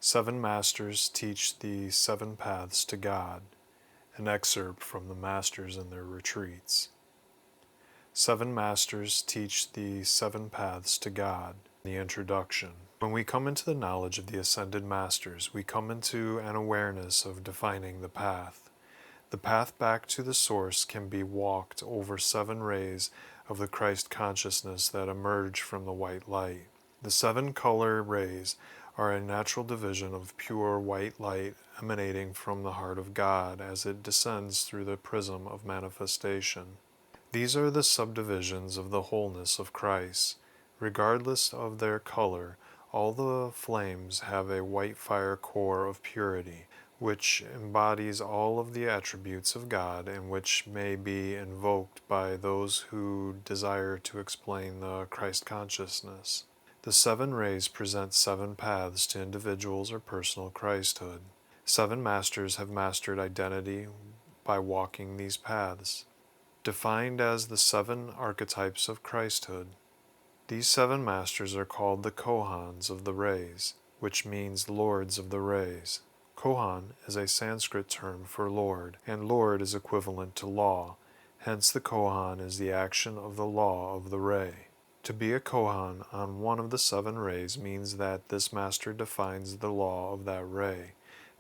Seven Masters Teach the Seven Paths to God, an excerpt from the Masters in their retreats. Seven Masters teach the seven paths to God. The introduction. When we come into the knowledge of the Ascended Masters, we come into an awareness of defining the path. The path back to the Source can be walked over seven rays of the Christ consciousness that emerge from the white light. The seven color rays are a natural division of pure white light emanating from the heart of God as it descends through the prism of manifestation. These are the subdivisions of the wholeness of Christ. Regardless of their color, all the flames have a white fire core of purity, which embodies all of the attributes of God and which may be invoked by those who desire to explain the Christ consciousness. The seven rays present seven paths to individuals or personal Christhood. Seven masters have mastered identity by walking these paths, defined as the seven archetypes of Christhood. These seven masters are called the Kohans of the rays, which means lords of the rays. Kohan is a Sanskrit term for lord, and lord is equivalent to law. Hence the Kohan is the action of the law of the ray. To be a Kohan on one of the seven rays means that this master defines the law of that ray.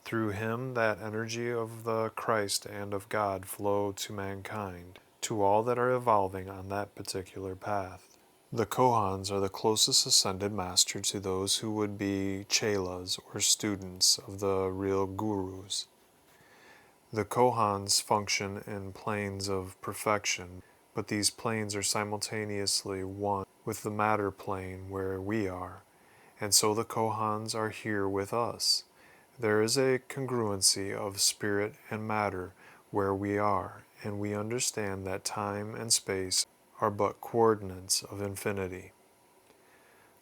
Through him that energy of the Christ and of God flow to mankind, to all that are evolving on that particular path. The Kohans are the closest ascended master to those who would be chelas or students of the real gurus. The Kohans function in planes of perfection, but these planes are simultaneously one with the matter plane where we are, and so the Kohans are here with us. There is a congruency of spirit and matter where we are, and we understand that time and space are but coordinates of infinity.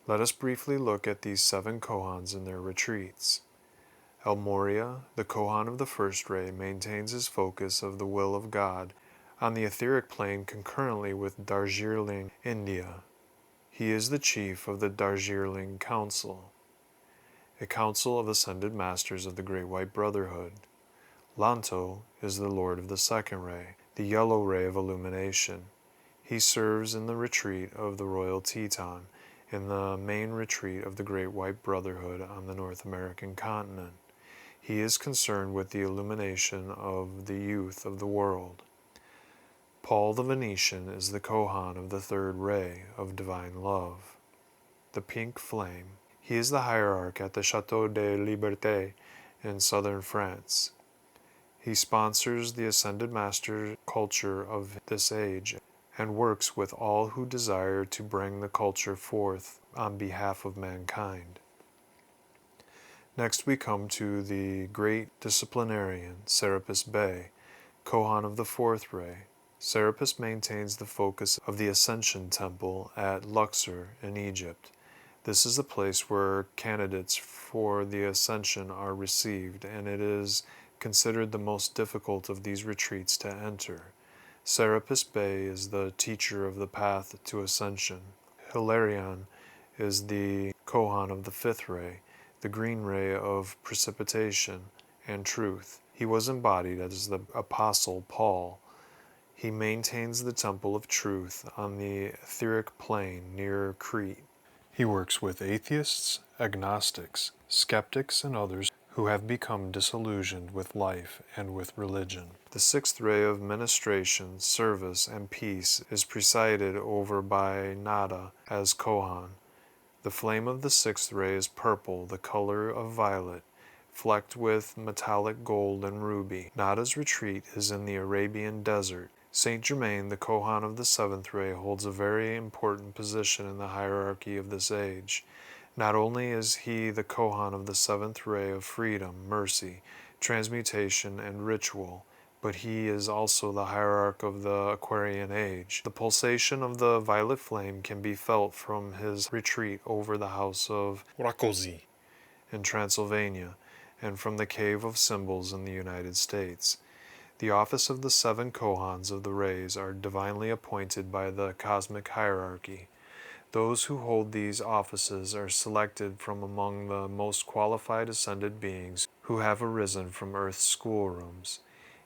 Let us briefly look at these seven Kohans in their retreats. Amora, the Kohan of the first ray, maintains his focus of the will of God on the etheric plane concurrently with Darjeeling, India. He is the chief of the Darjeeling Council, a council of ascended masters of the Great White Brotherhood. Lanto is the lord of the second ray, the yellow ray of illumination. He serves in the retreat of the Royal Teton, in the main retreat of the Great White Brotherhood on the North American continent. He is concerned with the illumination of the youth of the world. Paul the Venetian is the Kohan of the third ray of divine love, the pink flame. He is the hierarch at the Chateau de Liberté in southern France. He sponsors the Ascended Master culture of this age and works with all who desire to bring the culture forth on behalf of mankind. Next we come to the great disciplinarian, Serapis Bey, Kohan of the fourth ray. Serapis maintains the focus of the Ascension Temple at Luxor in Egypt. This is the place where candidates for the Ascension are received, and it is considered the most difficult of these retreats to enter. Serapis Bey is the teacher of the path to Ascension. Hilarion is the Kohan of the fifth ray, the green ray of precipitation and truth. He was embodied as the Apostle Paul. He maintains the Temple of Truth on the etheric plane near Crete. He works with atheists, agnostics, skeptics, and others who have become disillusioned with life and with religion. The sixth ray of ministration, service, and peace is presided over by Nada as Kohan. The flame of the sixth ray is purple, the color of violet, flecked with metallic gold and ruby. Nada's retreat is in the Arabian desert. Saint Germain, the Kohan of the seventh ray, holds a very important position in the hierarchy of this age. Not only is he the Kohan of the seventh ray of freedom, mercy, transmutation, and ritual, but he is also the hierarch of the Aquarian age. The pulsation of the violet flame can be felt from his retreat over the house of Rakosi in Transylvania, and from the Cave of Symbols in the United States. The office of the seven Kohans of the rays are divinely appointed by the cosmic hierarchy. Those who hold these offices are selected from among the most qualified ascended beings who have arisen from earth's schoolrooms.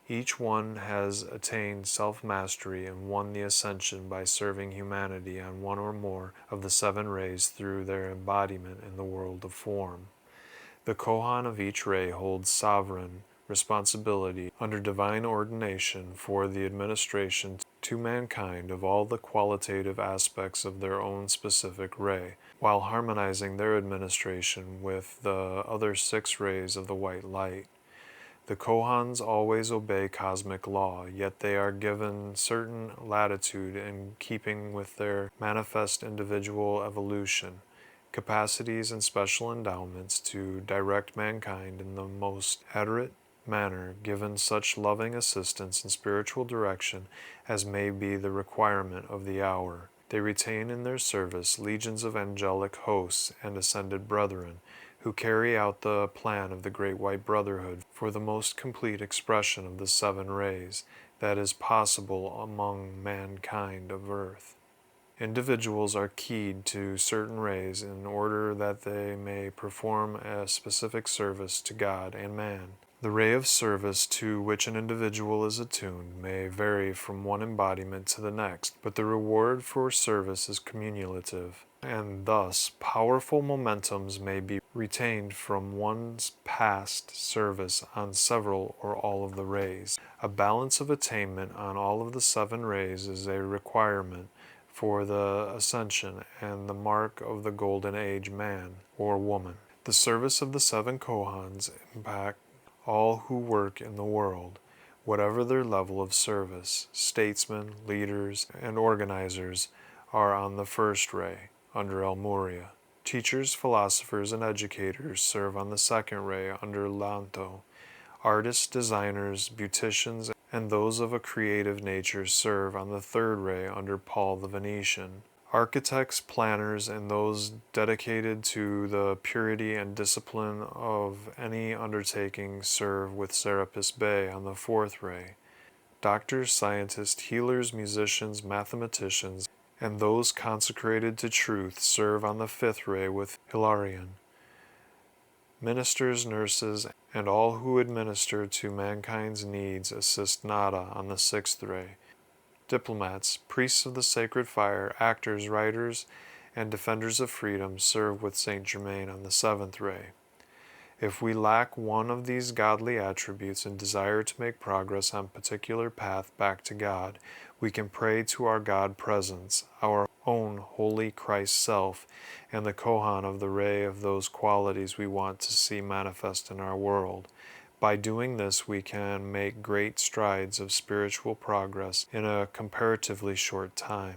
Each one has attained self-mastery and won the ascension by serving humanity on one or more of the 7 rays through their embodiment in the world of form. The Kohan of each ray holds sovereign responsibility under divine ordination for the administration to mankind of all the qualitative aspects of their own specific ray, while harmonizing their administration with the other 6 rays of the white light. The Kohans always obey cosmic law, yet they are given certain latitude in keeping with their manifest individual evolution, capacities and special endowments to direct mankind in the most accurate manner, given such loving assistance and spiritual direction as may be the requirement of the hour. They retain in their service legions of angelic hosts and ascended brethren, who carry out the plan of the Great White Brotherhood for the most complete expression of the 7 rays that is possible among mankind of earth. Individuals are keyed to certain rays in order that they may perform a specific service to God and man. The ray of service to which an individual is attuned may vary from one embodiment to the next, but the reward for service is cumulative, and thus powerful momentums may be retained from one's past service on several or all of the rays. A balance of attainment on all of the 7 rays is a requirement for the ascension and the mark of the golden age man or woman. The service of the 7 Kohans impact all who work in the world, whatever their level of service. Statesmen, leaders, and organizers are on the 1st ray, under Almuria. Teachers, philosophers, and educators serve on the 2nd ray, under Lanto. Artists, designers, beauticians, and those of a creative nature serve on the 3rd ray, under Paul the Venetian. Architects, planners, and those dedicated to the purity and discipline of any undertaking serve with Serapis Bey on the 4th ray. Doctors, scientists, healers, musicians, mathematicians, and those consecrated to truth serve on the 5th ray with Hilarion. Ministers, nurses, and all who administer to mankind's needs assist Nada on the 6th ray. Diplomats, priests of the sacred fire, actors, writers, and defenders of freedom serve with Saint Germain on the 7th ray. If we lack one of these godly attributes and desire to make progress on a particular path back to God, we can pray to our God presence, our own holy Christ self, and the Kohan of the ray of those qualities we want to see manifest in our world. By doing this, we can make great strides of spiritual progress in a comparatively short time.